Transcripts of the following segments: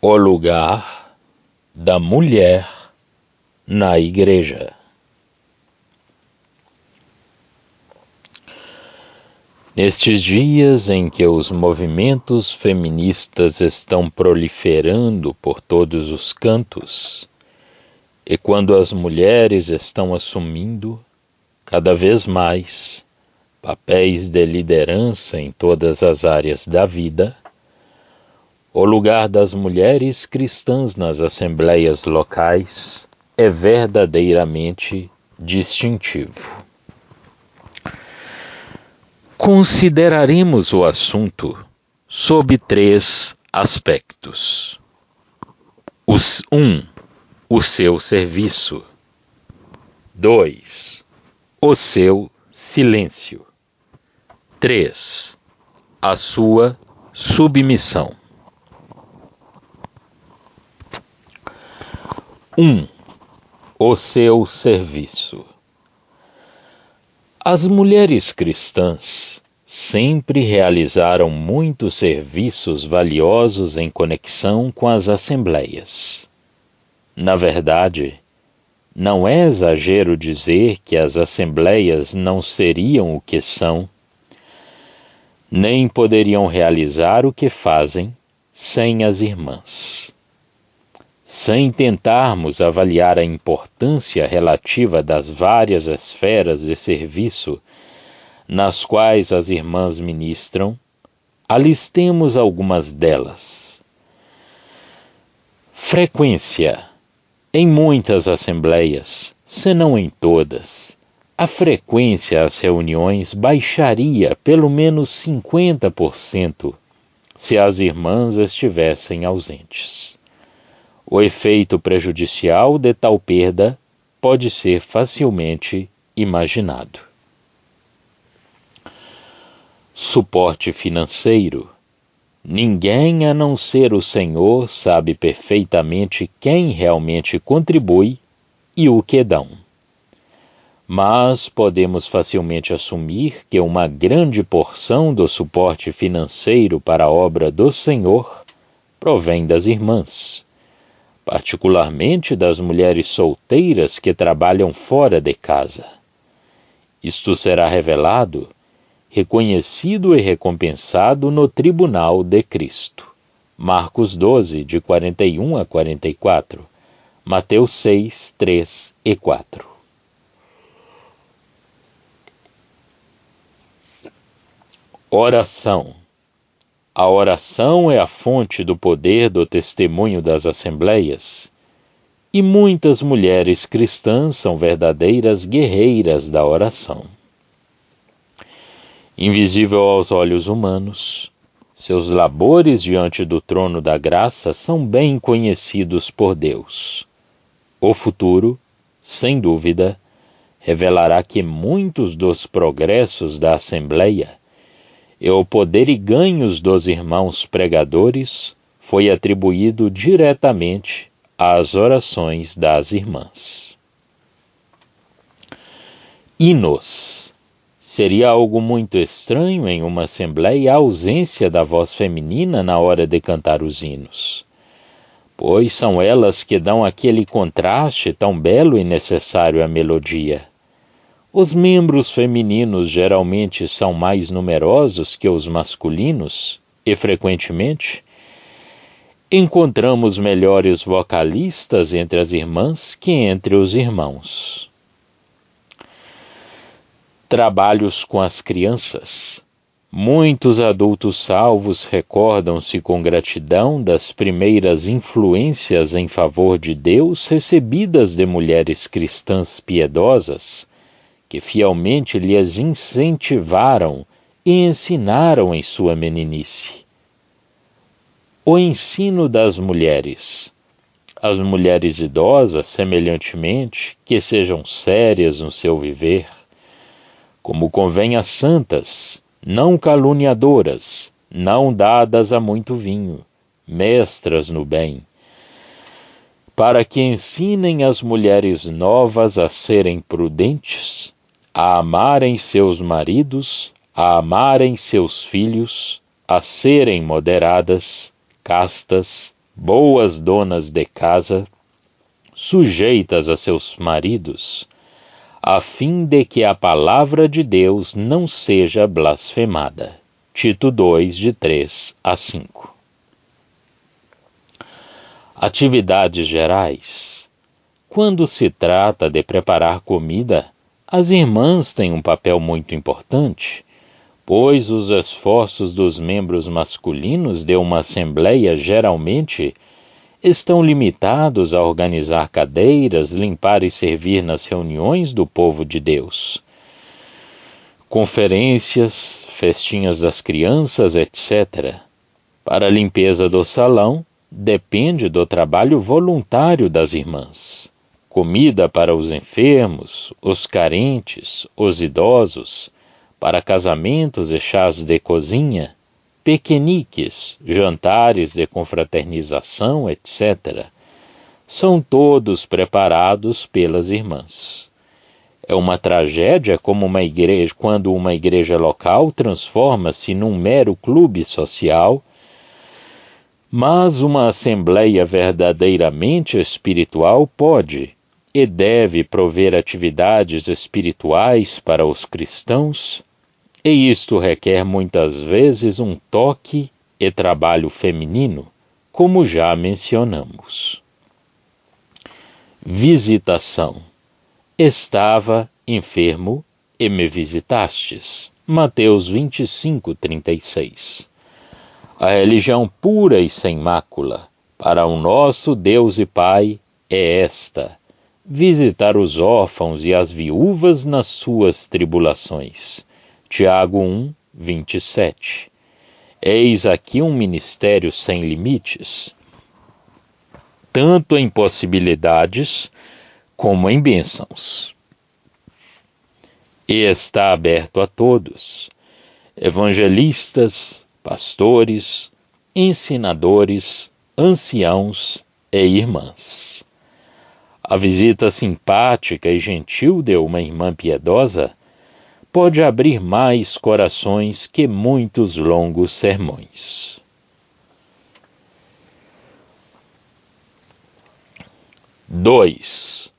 O lugar da mulher na igreja. Nestes dias em que os movimentos feministas estão proliferando por todos os cantos, e quando as mulheres estão assumindo, cada vez mais, papéis de liderança em todas as áreas da vida, o lugar das mulheres cristãs nas assembleias locais é verdadeiramente distintivo. Consideraremos o assunto sob 3 aspectos. 1. O seu serviço. 2. O seu silêncio. 3. A sua submissão. 1. O seu serviço. As mulheres cristãs sempre realizaram muitos serviços valiosos em conexão com as assembleias. Na verdade, não é exagero dizer que as assembleias não seriam o que são, nem poderiam realizar o que fazem sem as irmãs. Sem tentarmos avaliar a importância relativa das várias esferas de serviço nas quais as irmãs ministram, alistemos algumas delas. Frequência. Em muitas assembleias, se não em todas, a frequência às reuniões baixaria pelo menos 50% se as irmãs estivessem ausentes. O efeito prejudicial de tal perda pode ser facilmente imaginado. Suporte financeiro. Ninguém a não ser o Senhor sabe perfeitamente quem realmente contribui e o que dão. Mas podemos facilmente assumir que uma grande porção do suporte financeiro para a obra do Senhor provém das irmãs, particularmente das mulheres solteiras que trabalham fora de casa. Isto será revelado, reconhecido e recompensado no tribunal de Cristo. Marcos 12, de 41 a 44, Mateus 6, 3 e 4. Oração. A oração é a fonte do poder do testemunho das assembleias, e muitas mulheres cristãs são verdadeiras guerreiras da oração. Invisível aos olhos humanos, seus labores diante do trono da graça são bem conhecidos por Deus. O futuro, sem dúvida, revelará que muitos dos progressos da Assembleia e o poder e ganhos dos irmãos pregadores foi atribuído diretamente às orações das irmãs. Hinos. Seria algo muito estranho em uma assembleia a ausência da voz feminina na hora de cantar os hinos, pois são elas que dão aquele contraste tão belo e necessário à melodia. Os membros femininos geralmente são mais numerosos que os masculinos e, frequentemente, encontramos melhores vocalistas entre as irmãs que entre os irmãos. Trabalhos com as crianças. Muitos adultos salvos recordam-se com gratidão das primeiras influências em favor de Deus recebidas de mulheres cristãs piedosas, que fielmente lhes incentivaram e ensinaram em sua meninice. O ensino das mulheres. As mulheres idosas, semelhantemente, que sejam sérias no seu viver, como convém às santas, não caluniadoras, não dadas a muito vinho, mestras no bem, para que ensinem as mulheres novas a serem prudentes, a amarem seus maridos, a amarem seus filhos, a serem moderadas, castas, boas donas de casa, sujeitas a seus maridos, a fim de que a palavra de Deus não seja blasfemada. Tito 2, de 3 a 5. Atividades gerais. Quando se trata de preparar comida, as irmãs têm um papel muito importante, pois os esforços dos membros masculinos de uma assembleia geralmente estão limitados a organizar cadeiras, limpar e servir nas reuniões do povo de Deus. Conferências, festinhas das crianças, etc. Para a limpeza do salão, depende do trabalho voluntário das irmãs. Comida para os enfermos, os carentes, os idosos, para casamentos e chás de cozinha, piqueniques, jantares de confraternização, etc. São todos preparados pelas irmãs. É uma tragédia quando uma igreja local transforma-se num mero clube social, mas uma assembleia verdadeiramente espiritual pode e deve prover atividades espirituais para os cristãos, e isto requer muitas vezes um toque e trabalho feminino, como já mencionamos. Visitação. Estava enfermo e me visitastes. Mateus 25, 36. A religião pura e sem mácula, para o nosso Deus e Pai, é esta: visitar os órfãos e as viúvas nas suas tribulações. Tiago 1, 27. Eis aqui um ministério sem limites, tanto em possibilidades como em bênçãos. E está aberto a todos: evangelistas, pastores, ensinadores, anciãos e irmãs. A visita simpática e gentil de uma irmã piedosa pode abrir mais corações que muitos longos sermões. Dois.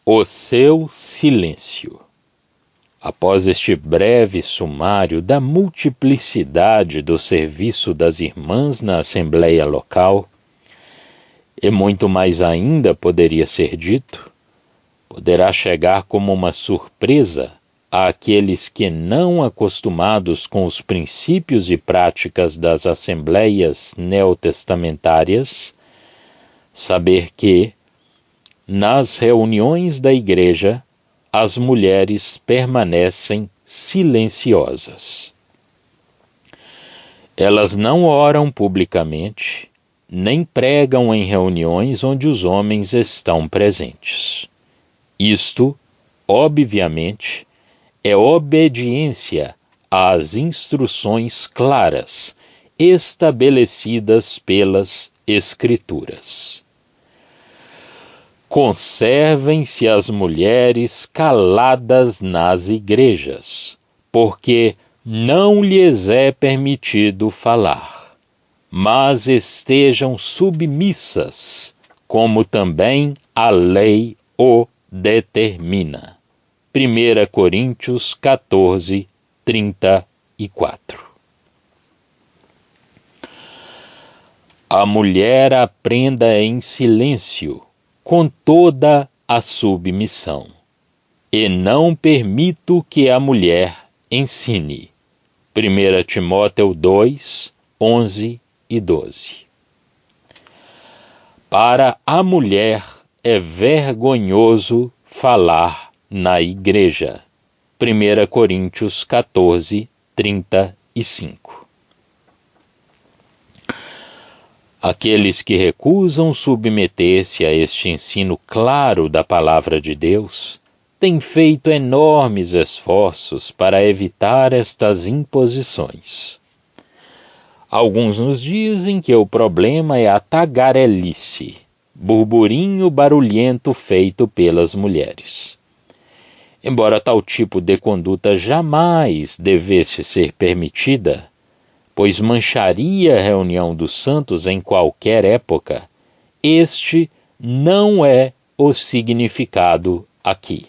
O seu silêncio. Após este breve sumário da multiplicidade do serviço das irmãs na assembleia local, e muito mais ainda poderia ser dito, poderá chegar como uma surpresa àqueles que, não acostumados com os princípios e práticas das assembleias neotestamentárias, saber que, nas reuniões da igreja, as mulheres permanecem silenciosas. Elas não oram publicamente, nem pregam em reuniões onde os homens estão presentes. Isto, obviamente, é obediência às instruções claras estabelecidas pelas Escrituras. Conservem-se as mulheres caladas nas igrejas, porque não lhes é permitido falar, mas estejam submissas, como também a lei o determina. 1 Coríntios 14, 34. A mulher aprenda em silêncio, com toda a submissão, e não permito que a mulher ensine. 1 Timóteo 2, 11 e 12. Para a mulher é vergonhoso falar na igreja. 1 Coríntios 14, 35. Aqueles que recusam submeter-se a este ensino claro da palavra de Deus têm feito enormes esforços para evitar estas imposições. Alguns nos dizem que o problema é a tagarelice, burburinho barulhento feito pelas mulheres. Embora tal tipo de conduta jamais devesse ser permitida, pois mancharia a reunião dos santos em qualquer época, este não é o significado aqui.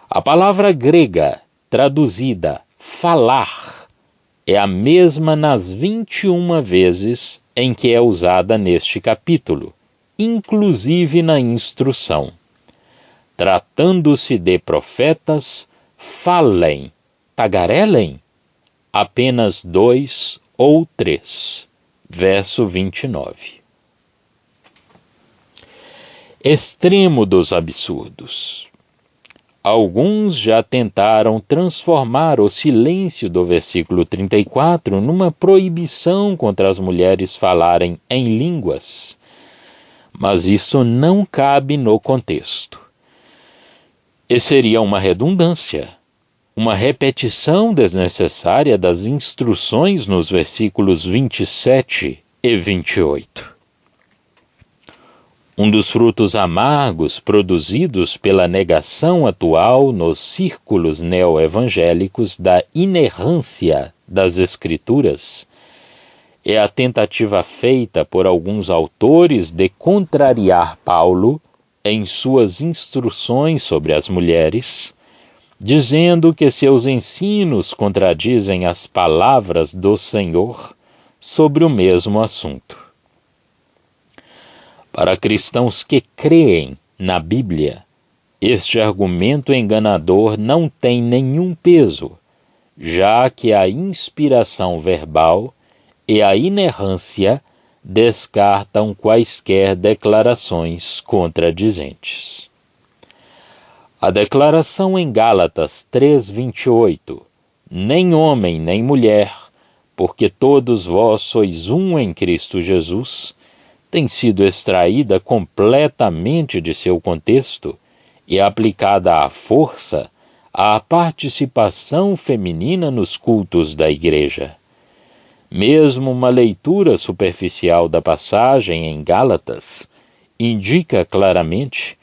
A palavra grega traduzida falar é a mesma nas 21 vezes em que é usada neste capítulo, inclusive na instrução. Tratando-se de profetas, falem, tagarelem, apenas 2 ou 3. Verso 29. Extremo dos absurdos. Alguns já tentaram transformar o silêncio do versículo 34 numa proibição contra as mulheres falarem em línguas, mas isso não cabe no contexto. E seria uma redundância, uma repetição desnecessária das instruções nos versículos 27 e 28. Um dos frutos amargos produzidos pela negação atual nos círculos neoevangélicos da inerrância das Escrituras é a tentativa feita por alguns autores de contrariar Paulo em suas instruções sobre as mulheres, dizendo que seus ensinos contradizem as palavras do Senhor sobre o mesmo assunto. Para cristãos que creem na Bíblia, este argumento enganador não tem nenhum peso, já que a inspiração verbal e a inerrância descartam quaisquer declarações contradizentes. A declaração em Gálatas 3:28, nem homem nem mulher, porque todos vós sois um em Cristo Jesus, tem sido extraída completamente de seu contexto e aplicada à força à participação feminina nos cultos da igreja. Mesmo uma leitura superficial da passagem em Gálatas indica claramente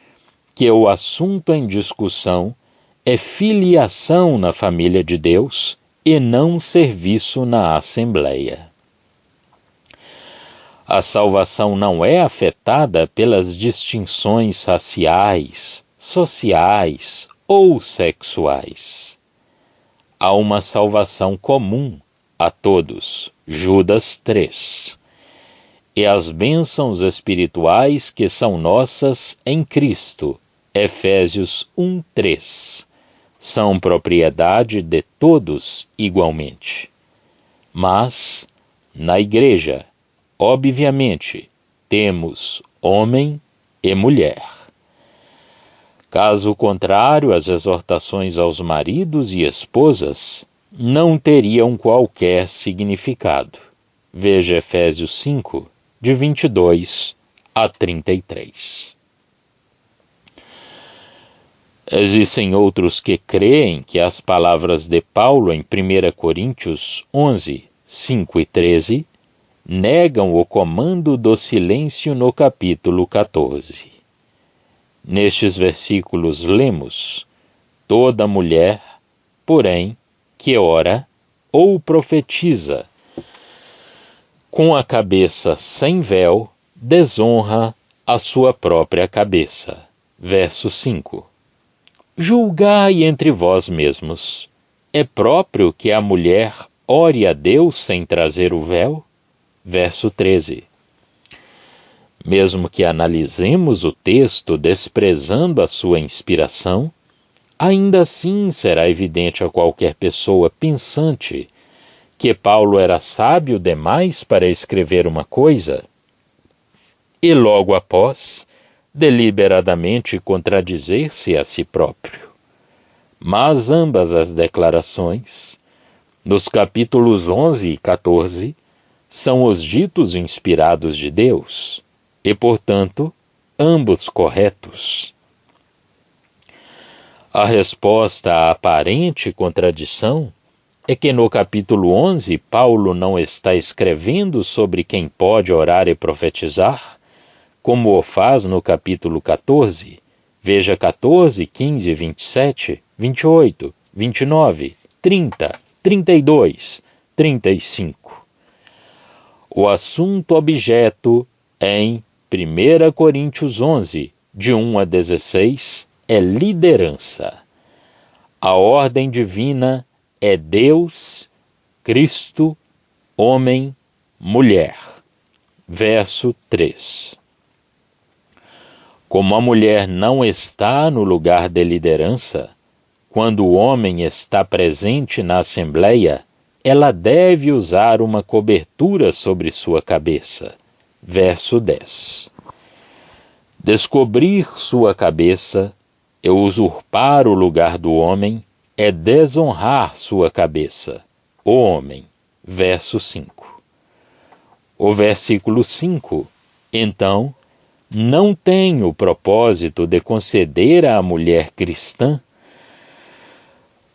que o assunto em discussão é filiação na família de Deus e não serviço na Assembleia. A salvação não é afetada pelas distinções raciais, sociais ou sexuais. Há uma salvação comum a todos, Judas 3. E as bênçãos espirituais que são nossas em Cristo, Efésios 1:3, são propriedade de todos igualmente. Mas, na igreja, obviamente, temos homem e mulher. Caso contrário, as exortações aos maridos e esposas não teriam qualquer significado. Veja Efésios 5, de 22 a 33. Existem outros que creem que as palavras de Paulo em 1 Coríntios 11, 5 e 13 negam o comando do silêncio no capítulo 14. Nestes versículos lemos: toda mulher, porém, que ora ou profetiza com a cabeça sem véu, desonra a sua própria cabeça. Verso 5. Julgai entre vós mesmos. É próprio que a mulher ore a Deus sem trazer o véu? Verso 13. Mesmo que analisemos o texto desprezando a sua inspiração, ainda assim será evidente a qualquer pessoa pensante que Paulo era sábio demais para escrever uma coisa e logo após deliberadamente contradizer-se a si próprio. Mas ambas as declarações, nos capítulos 11 e 14, são os ditos inspirados de Deus e, portanto, ambos corretos. A resposta à aparente contradição é que no capítulo 11 Paulo não está escrevendo sobre quem pode orar e profetizar, como o faz no capítulo 14. Veja 14, 15, 27, 28, 29, 30, 32, 35. O assunto objeto em 1 Coríntios 11, de 1 a 16, é liderança. A ordem divina é Deus, Cristo, homem, mulher. Verso 3. Como a mulher não está no lugar de liderança, quando o homem está presente na assembleia, ela deve usar uma cobertura sobre sua cabeça. Verso 10. Descobrir sua cabeça e usurpar o lugar do homem é desonrar sua cabeça, o homem. Verso 5. O versículo 5, então, não tem o propósito de conceder à mulher cristã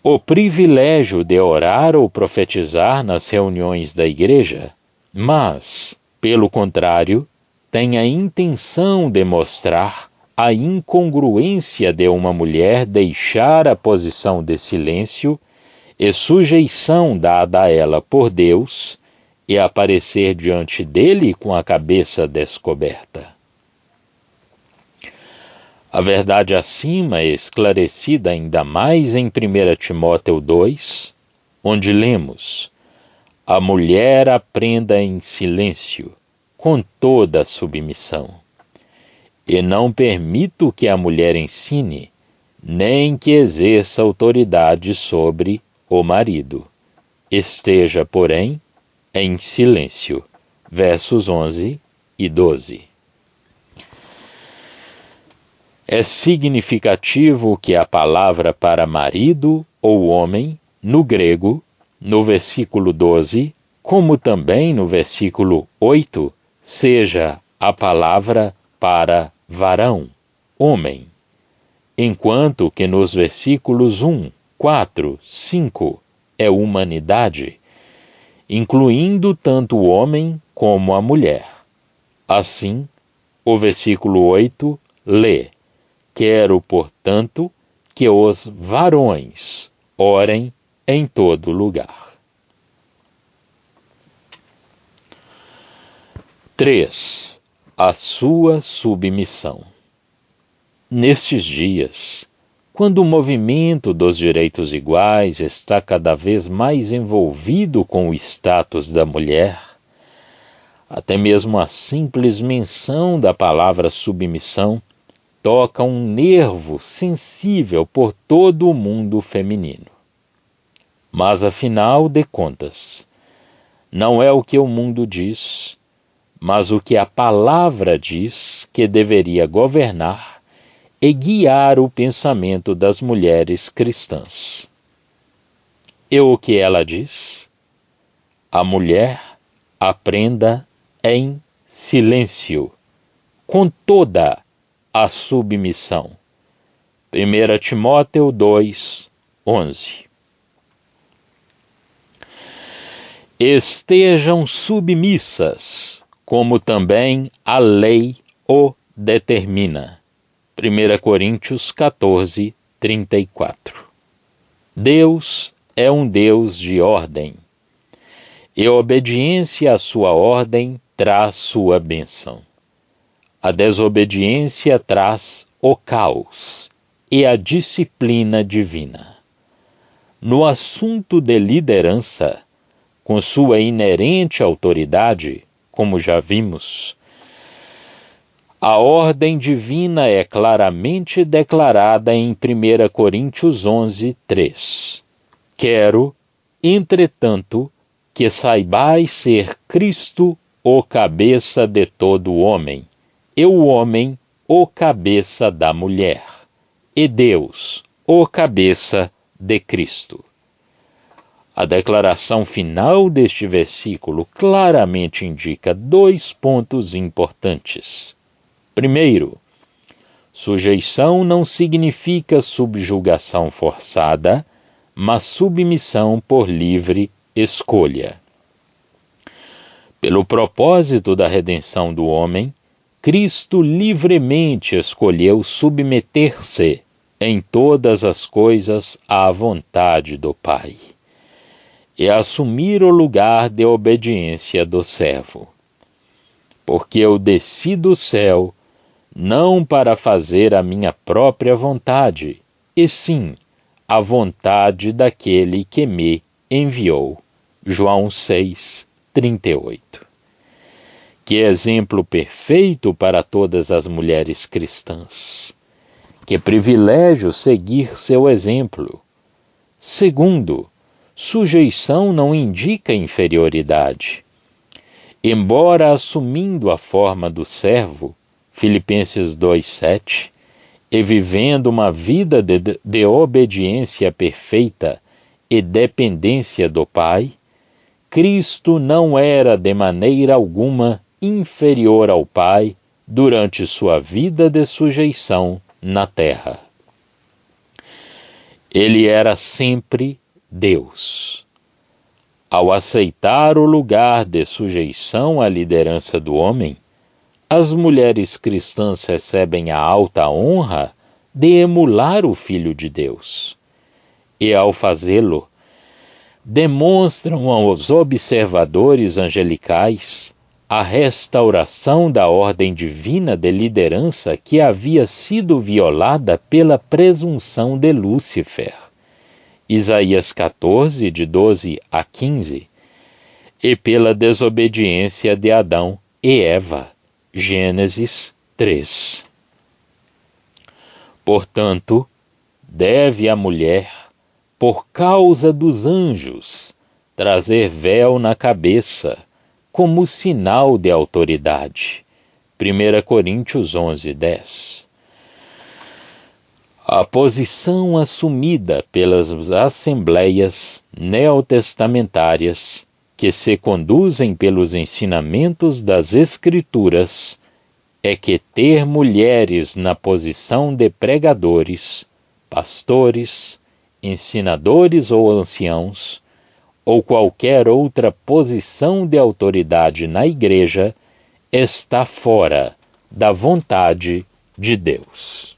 o privilégio de orar ou profetizar nas reuniões da igreja, mas, pelo contrário, tem a intenção de mostrar a incongruência de uma mulher deixar a posição de silêncio e sujeição dada a ela por Deus e aparecer diante dele com a cabeça descoberta. A verdade acima é esclarecida ainda mais em 1 Timóteo 2, onde lemos: a mulher aprenda em silêncio, com toda a submissão. E não permito que a mulher ensine, nem que exerça autoridade sobre o marido. Esteja, porém, em silêncio. Versos 11 e 12. É significativo que a palavra para marido ou homem, no grego, no versículo 12, como também no versículo 8, seja a palavra para varão, homem, enquanto que nos versículos 1, 4, 5 é humanidade, incluindo tanto o homem como a mulher. Assim, o versículo 8 lê: quero, portanto, que os varões orem em todo lugar. 3. A sua submissão. Nestes dias, quando o movimento dos direitos iguais está cada vez mais envolvido com o status da mulher, até mesmo a simples menção da palavra submissão toca um nervo sensível por todo o mundo feminino. Mas, afinal de contas, não é o que o mundo diz, mas o que a palavra diz que deveria governar e guiar o pensamento das mulheres cristãs. E o que ela diz? A mulher aprenda em silêncio, com toda a submissão. 1 Timóteo 2, 11. Estejam submissas, como também a lei o determina. 1 Coríntios 14, 34. Deus é um Deus de ordem, e obediência à sua ordem traz sua bênção. A desobediência traz o caos e a disciplina divina. No assunto de liderança, com sua inerente autoridade, como já vimos, a ordem divina é claramente declarada em 1 Coríntios 11, 3. Quero, entretanto, que saibais ser Cristo o cabeça de todo homem, e o homem o cabeça da mulher, e Deus o cabeça de Cristo. A declaração final deste versículo claramente indica 2 pontos importantes. Primeiro, sujeição não significa subjugação forçada, mas submissão por livre escolha. Pelo propósito da redenção do homem, Cristo livremente escolheu submeter-se em todas as coisas à vontade do Pai. e assumir o lugar de obediência do servo. Porque eu desci do céu, não para fazer a minha própria vontade, e sim a vontade daquele que me enviou. João 6:38. Que exemplo perfeito para todas as mulheres cristãs. Que privilégio seguir seu exemplo. Segundo, sujeição não indica inferioridade. Embora assumindo a forma do servo, Filipenses 2:7, e vivendo uma vida de obediência perfeita e dependência do Pai, Cristo não era de maneira alguma inferior ao Pai durante sua vida de sujeição na terra. Ele era sempre Deus. Ao aceitar o lugar de sujeição à liderança do homem, as mulheres cristãs recebem a alta honra de emular o Filho de Deus. E ao fazê-lo, demonstram aos observadores angelicais a restauração da ordem divina de liderança que havia sido violada pela presunção de Lúcifer. Isaías 14, de 12 a 15, e pela desobediência de Adão e Eva. Gênesis 3. Portanto, deve a mulher, por causa dos anjos, trazer véu na cabeça, como sinal de autoridade. 1 Coríntios 11:10. A posição assumida pelas assembleias neotestamentárias, que se conduzem pelos ensinamentos das Escrituras, é que ter mulheres na posição de pregadores, pastores, ensinadores ou anciãos, ou qualquer outra posição de autoridade na igreja, está fora da vontade de Deus.